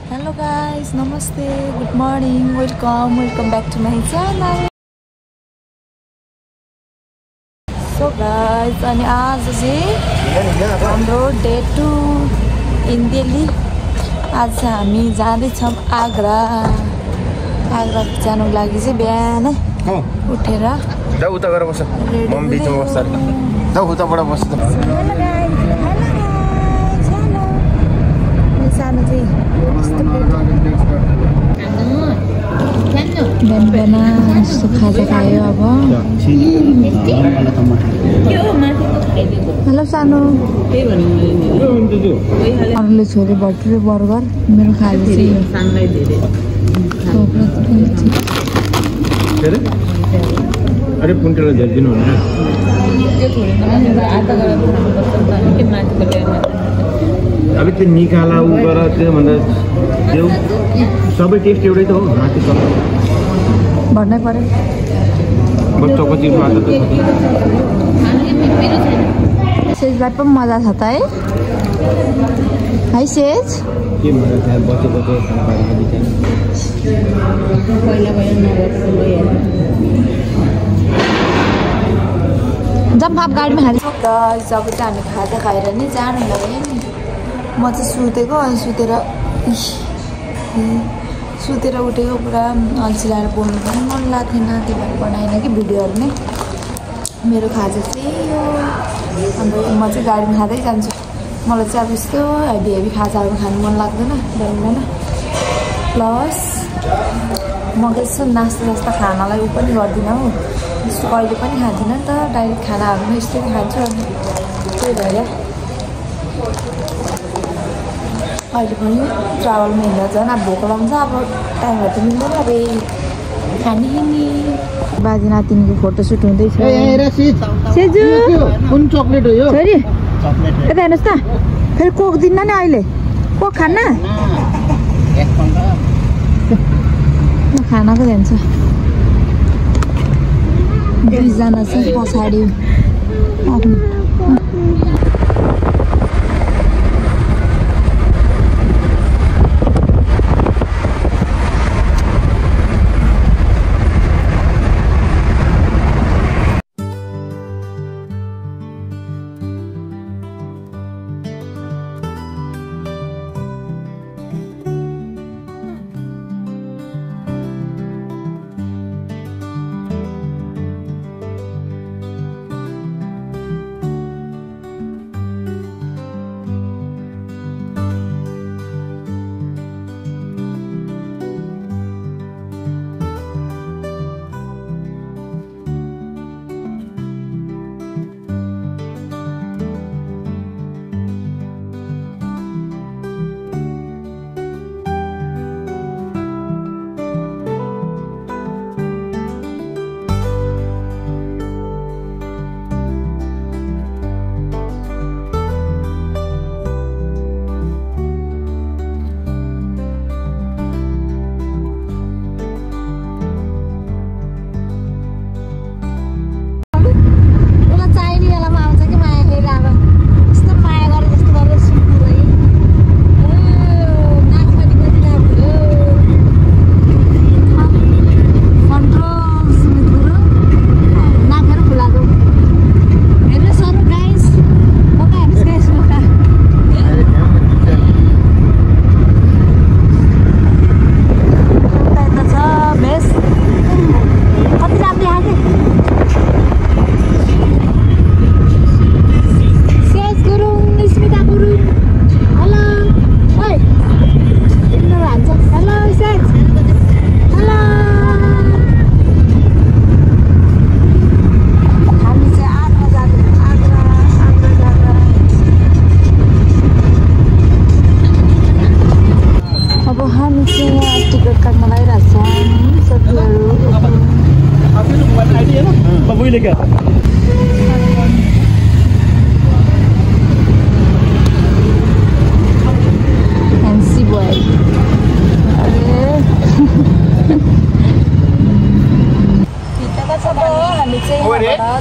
Hello guys, namaste, good morning, welcome back to my channel. So guys, अनि आज चाहिँ हाम्रो डे 2 इन दिल्ली. आज हामी जाँदैछौँ आग्रा जानुको लागि चाहिँ बिहान उठेर जाऊ उता गएर बस्छ मम बिचमा बस्छ जाऊ उताबाट बस्छ सानो चाहिँ बिहान यस्तो खाजा खायो अब. हेलो सानो अरूले छोले भटुरे बर्गर मेरो खाजा अरे पुन्टेला झर्दिनु हुन्छ अब त्यो निकाला उ गर त्यो भन्दा देऊ सबै टेस्ट एउटै त हो माथि त भन्नै पर्यो बच्चाको चिजमा त सेजलाई पनि मजा छ त है सेज के मजा छ बच्चाको जम्प गाडीमा खाँदैछ त. जब चाहिँ हामी खाजा खाएर नै जानु भयो नि. म चाहिँ सुतेको अनि सुतेर उठेको पुरा अल्छी लाएर बोल्नु पनि मन लाग्थेन. त्यही भएर बनाएन कि भिडियोहरू नै. मेरो खाजा चाहिँ यो अन्त म चाहिँ गाडीमा खाँदै जान्छु. मलाई चाहिँ अब यस्तो हेभी खाजाहरू खानु मन लाग्दैन जान्दैन. प्लस म यसो नास्ता जस्ता खानालाई उ पनि गर्दिनँ हौ. यस्तो कहिले पनि खाँदिनँ नि त. डाइरेक्ट खानाहरू नै यस्तो खान्छु. अनि त्यही भएर अहिले पनि ट्राभलमा हिँड्दा झन् अब भोक लाउँछ. अब टाइमहरू त मिल्दैन रे खाने नि. बाजे नातिनीको फोटोसुट हुँदैछ. सेजु कुन चक्लेट हो यो छोरी यता हेर्नुहोस् त. फेरि कोक दिन्न नि अहिले. कोक खान्न खानाको जान्छ. दुईजना चाहिँ पछाडि आफ्नो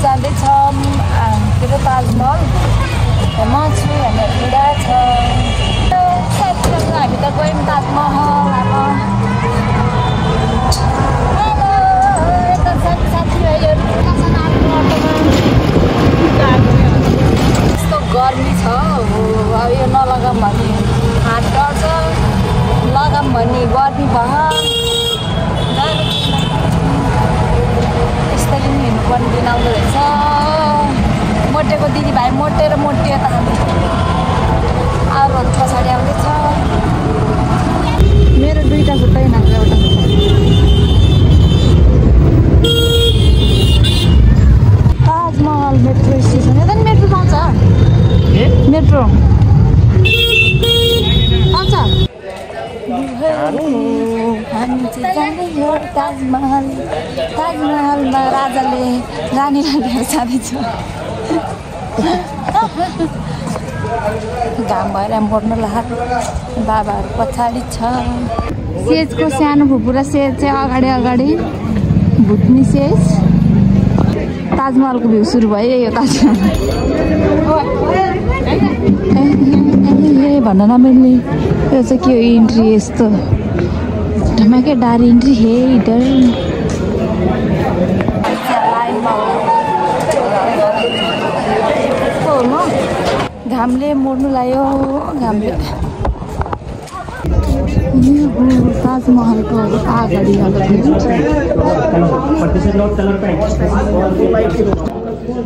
जाँदैछौँ के अरे ताजमहल. म छु हाम्रो बुढा छ. हामी त गयौँ ताजमहल. यसरी नि हिँड्नुपर्ने दिन आउँदो रहेछ। मोटेको दिदीभाइ मोटे र मोटियो त हामी अरूहरू पछाडि आउँदैछ। मेरो दुईवटा खुट्टा हिँडेको एउटा ताजमहल मेट्रो स्टेसन यता नि मेट्रो पाउँछ मेट्रो पाउँछ। हामी चाहिँ जाँदैछौँ ताजमहल। ताजमहलमा राजाले रानीलाई लिएर जाँदैछ। घाम भएर मर्नु लाग्यो। बाबाहरू पछाडि छ। सेजको सानो फुपुरा सेज चाहिँ अगाडि अगाडि भुट्ने सेज। ताजमहलको भ्यू सुरु भयो यो ताजमहल। ए भन न मैले यो चाहिँ के हो इन्ट्री यस्तो धमाके डारी इन्ट्री हे इधर घामले मोड्नु लाग्यो। घामले ताजमहलको अगाडि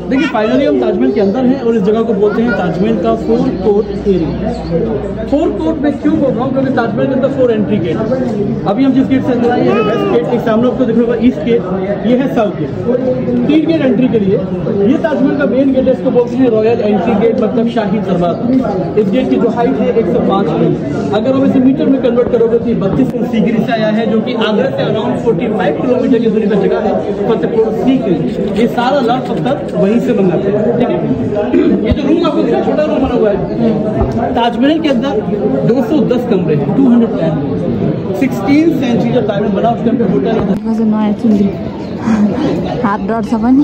देखिए फाइनली हम ताजमहल के अंदर हैं और इस जगह को बोलते हैं ताजमहल का 4 कोर्ट एरिया। 4 कोर्ट में क्यों बोल रहा हूँ क्योंकि ताजमहल के अंदर 4 एंट्री गेट। अभी हम जिस गेट से अंदर आए हैं वेस्ट गेट, एक सामने आपको दिख रहा होगा ईस्ट गेट, ये है साउथ गेट। 3 गेट एंट्री के लिए। ये ताजमहल का मेन गेट है, इसको बोलते हैं रॉयल एंट्री गेट मतलब शाही दरबार। इस गेट की जो हाइट है 105 फीट। अगर हम इसे मीटर में कन्वर्ट करोगे तो 32 सीकरी से आया है जो कि आगरा से अराउंड 45 किलोमीटर की दूरी पर जगह है फतेहपुर सीकरी। ये सारा लाल पत्थर वहीं से बना है। ठीक है, ये जो रूम आपको दिखा छोटा रूम बना हुआ है ताजमहल के अंदर 210 कमरे हैं 210 16 सेंचुरी जब ताजमहल बना उसके अंदर होटल नयाँ चुन्दी हात डढ्छ पनि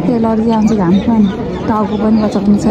त्यो लड्दै आउँछ घाम पनि टाउको पनि बचाउनु छ।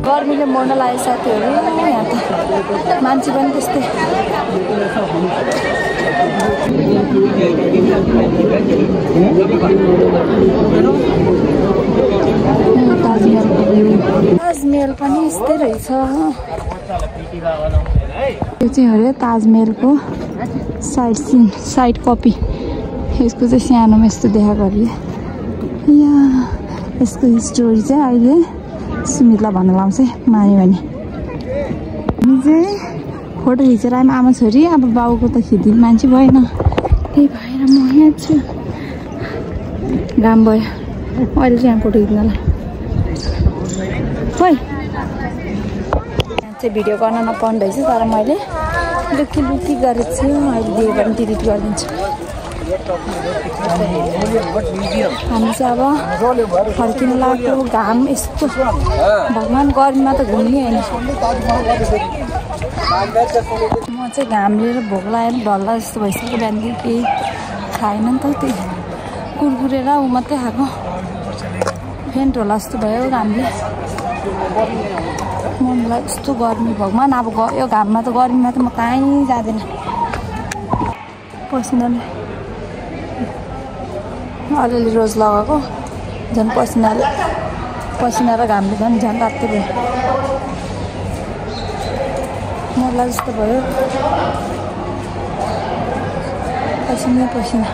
गर्मीले मर्न लाग्यो साथीहरू। यहाँ त मान्छे पनि त्यस्तै। ताजमहल पनि यस्तै रहेछ। यो चाहिँ अरे ताजमहलको साइड सिन साइड कपी। यसको चाहिँ सानोमा यस्तो देखाएको अरे। यहाँ यसको स्टोरी चाहिँ अहिले सुमितलाई भन्न लाउँछ मान्यो भने। हामी चाहिँ फोटो खिचेर आयौँ आमा छोरी। अब बाउको त खिचिदिनु मान्छे भएन, त्यही भएर म यहाँ छु। घाम भयो अहिले चाहिँ यहाँ फोटो खिच्नलाई। खोइ यहाँ चाहिँ भिडियो गर्न नपाउनु रहेछ तर मैले लुकी लुकी गरेको छु। अहिले दियो भने डिलिट गरिदिन्छु। हामी चाहिँ अब फर्किनु लाग्यो। घाम यस्तो भगवान् गर्मीमा त घुम्ने होइन। म चाहिँ घाम लिएर भोक लागेर ढल्ला जस्तो भइसक्यो। बिहानदेखि केही खाएन नि त, त्यही कुरकुरे र ऊ मात्रै खाएको। फेन्ट होला जस्तो भयो घामले। मलाई यस्तो गर्मी भगवान्। अब यो घाममा त गर्मीमा त म कहीँ जाँदैन। पसिनाले अलिअलि रोज लगाएको झन् पसिना र घामले झन् रातो भयो। मलाई जस्तो भयो पसिना।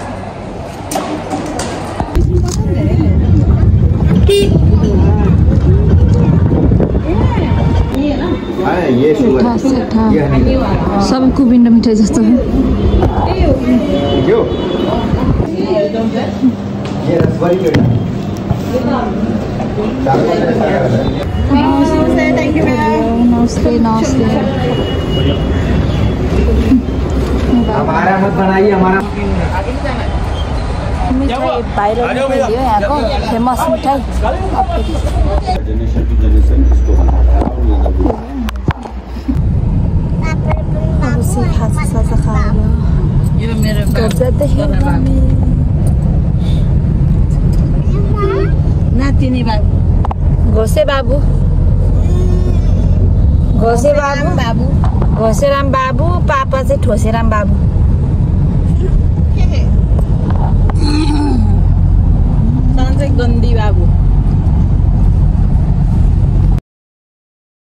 सब कुबिन्ड मिठाई जस्तो हो। नमस्ते नमस्ते। बनाइए हमारा। मिठाई भाइरल मिठाई हो यहाँको फेमस मिठाई खाजा खाएर घर जाँदाखेरि नातिनी बाबु घोसे बाबु घोसेराम बाबु पापा चाहिँ ठोसेराम बाबु सन्चै गन्दी बाबु